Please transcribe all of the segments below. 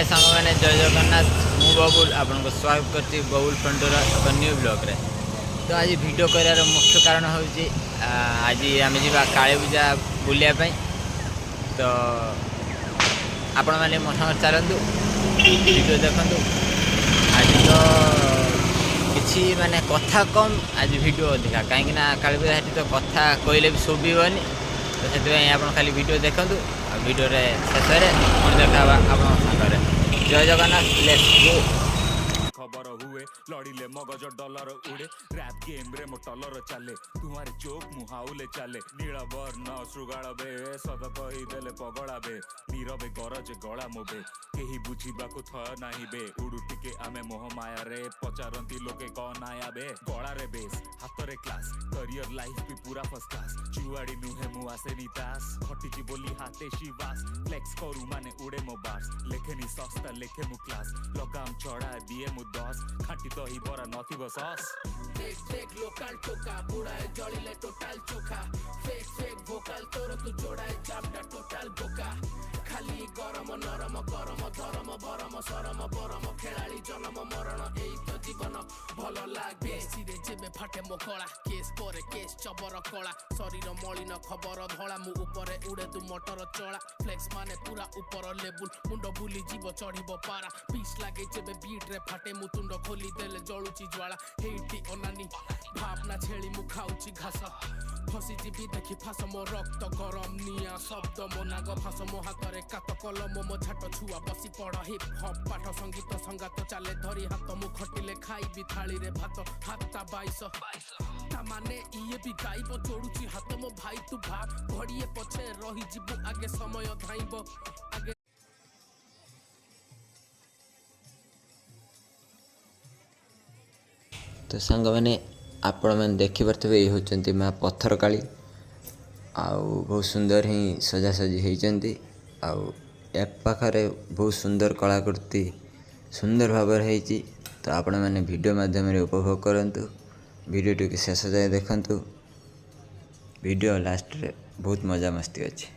हाय सांग मैंने जय जगन्नाथ मु बबुल आपको स्वागत करती बबुल फ्रंटर एक न्यू ब्लॉग रे। तो आज वीडियो करार मुख्य कारण हूँ आज आम जा काली पूजा बुलायापी। तो आपण मैंने मन चलतु वीडियो देखु। आज तो किसी माने कथा कम आज वीडियो अधिका कहीं काली पूजा तो कथा कहले भी शुभन। तो से आप खाली वीडियो देखु वीडियो शेष में देखा आप सागर जय जगन्नाथ लेट्स गो। खबर हुए लड़िले मगज डॉलर उड़े रैप गेम रे मो टलर चले तुम्हारे चोक मुहाउले चले नील वर्ण श्रृगाल बे सद कही देले पगड़ा बे नीरवे गरज गला मोबे केही बुझीबाकू थ नाही बे उड़ू टिके आमे मोह माया रे पचारंती लोके कौन आया बे गला रे बेस हाथ रे क्लास करियर लाइफ भी पूरा फर्स्ट क्लास चुआड़ी नुहे मु आसे नितास खटिची बोली हाथे शिवास फ्लेक्स करू माने उड़े मो बास लेखेनी सस्ता लेखे मु क्लास लगाम चढ़ा दिए मु दस खाटी दही बरा नथिब सस देख देख लोकल टोका बुड़ाए जलिले टोटल चोखा फेक फेक भोकाल तोर तू जोड़ाए चापटा टोटल बोका खाली गरम नरम गरम धरम बरम सरम बरम खेलाड़ी जन्म मरण एई तो जीवन भल लागे सिरे जेबे फाटे मो कला केस परे केस चबर कला शरीर मलिन खबर धला मु ऊपर उड़े तू मोटर चला फ्लेक्स माने पूरा ऊपर लेबुल मुंड बुली जीव चढ़िब पारा पीस लागे जेबे बीट रे फाटे मु तुंड खोली देले जळुची ज्वाला हेइटी अनानी भावना छेली मु खाउची घास फसी जीवी देखी फास मो रक्त गरम निया शब्द मो नाग फास मो हाथ कात कलम मो झाट छुआ बसी पड़ हिप हप पाठ संगीत संगात चले धरी हाथ मु खटिले खाइबी थाली रे भात हाथा 22 ता माने इए भी गाइब जोड़ुची हाथ मो भाई तू भाव घड़िए पछे रही जीवु आगे समय धाइब आगे। तो सांग मैंने आपण मैंने देखिपे ये होती माँ पत्थर काली आउ बहुत सुंदर ही सजासजी होती पाखे बहुत सुंदर कलाकृति सुंदर भाव तो आपण मैंने वीडियो माध्यम उपभोग करंतु वीडियो टी शेष जाए देखंतु वीडियो लास्ट रे बहुत मजा मस्ती अच्छी।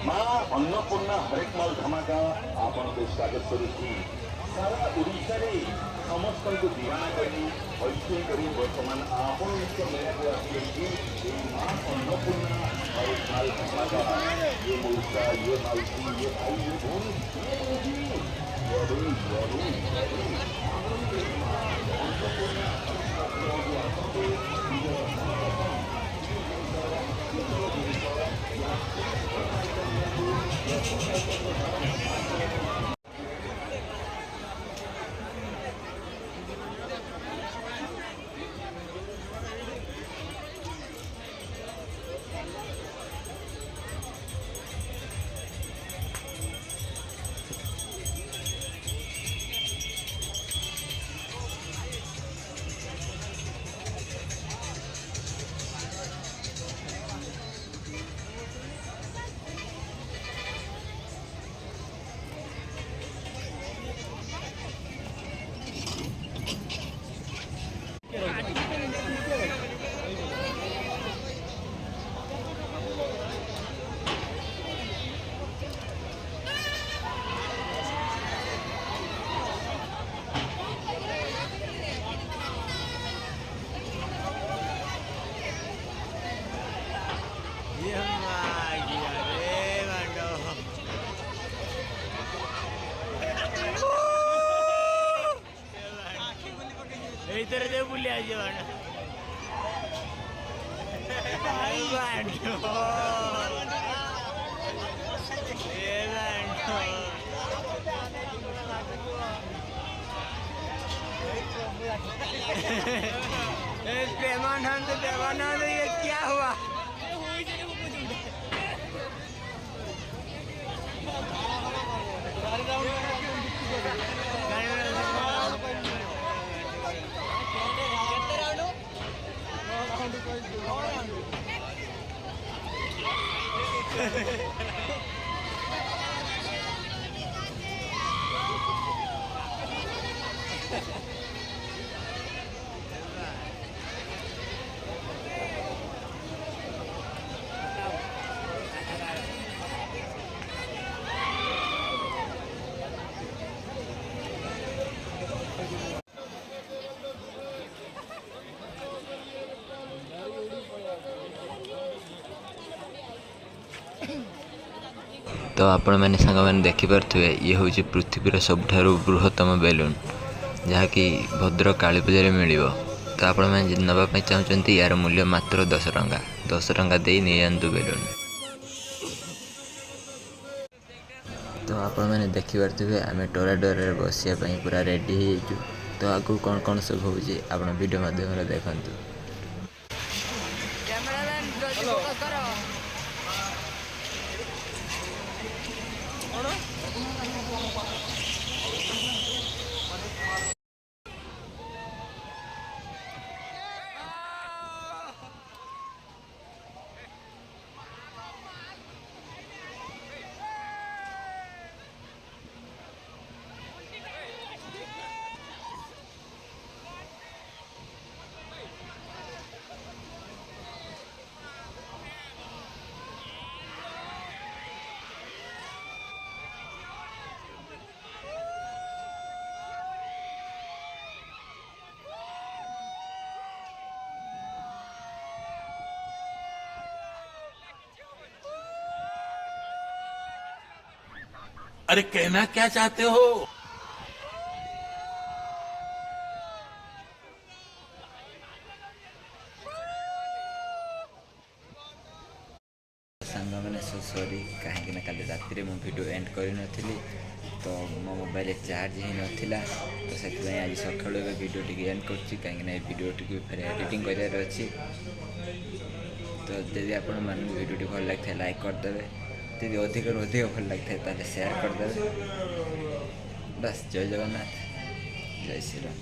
माँ अन्नपूर्णा हरेक माल धमाका आपण को स्वागत करुची सारा ओडिशा रे समस्त को दीवाना करी ऐसे करी वर्तमान आपण मेला को आसी माँ अन्नपूर्णा हरेक माल धमाका ये मूर्ता ये मालती ये भाई ये इतर दे बुलिया जवान प्रेमानंद ये क्या हुआ? तो आपण मैंने सांग मैंने देखिपे ये हूँ पृथ्वीर सबुठारु बृहत्तम बेलून जहाँकि भद्रक काली पूजा मिल। तो आपण मैंने नापी चाहते यार मूल्य मात्र 10 टंका 10 टंका दे नहीं जातु बेलून। तो आपण मैंने देखिपे आम टोराडोर बसापी पूरा रेडी हो। तो आगू कौन कौन सब हो वीडियो माध्यम देखु। अरे कहना क्या चाहते हो? ସାଙ୍ଗମାନେ ସରି କାହିଁକିନା କାଲି ରାତିରେ ମୁଁ ଭିଡ଼ିଓ ଏଣ୍ଡ କରିନଥିଲି ତ ମୋ ମୋବାଇଲରେ ଚାର୍ଜ ହେଇନଥିଲା ତ ସେଥିପାଇଁ ଆଜି ସକାଳୁ ଏବେ ଭିଡ଼ିଓ ଟିକେ ଏଣ୍ଡ କରୁଛି କାହିଁକିନା ଏ ଭିଡ଼ିଓଟିକୁ ଫେରେ ଏଡ଼ିଟିଂ କରିବାର ଅଛି। ତ ଯଦି ଆପଣମାନଙ୍କୁ ଭିଡ଼ିଓଟି ଭଲ ଲାଗିଥାଏ ଲାଇକ୍ କରିଦେବେ, ଯଦି ଅଧିକରୁ ଅଧିକ ଭଲ ଲାଗିଥାଏ ତାହେଲେ ସେୟାର କରିଦେବେ। ବାସ୍ ଜୟ ଜଗନ୍ନାଥ, ଜୟ ଶ୍ରୀରାମ।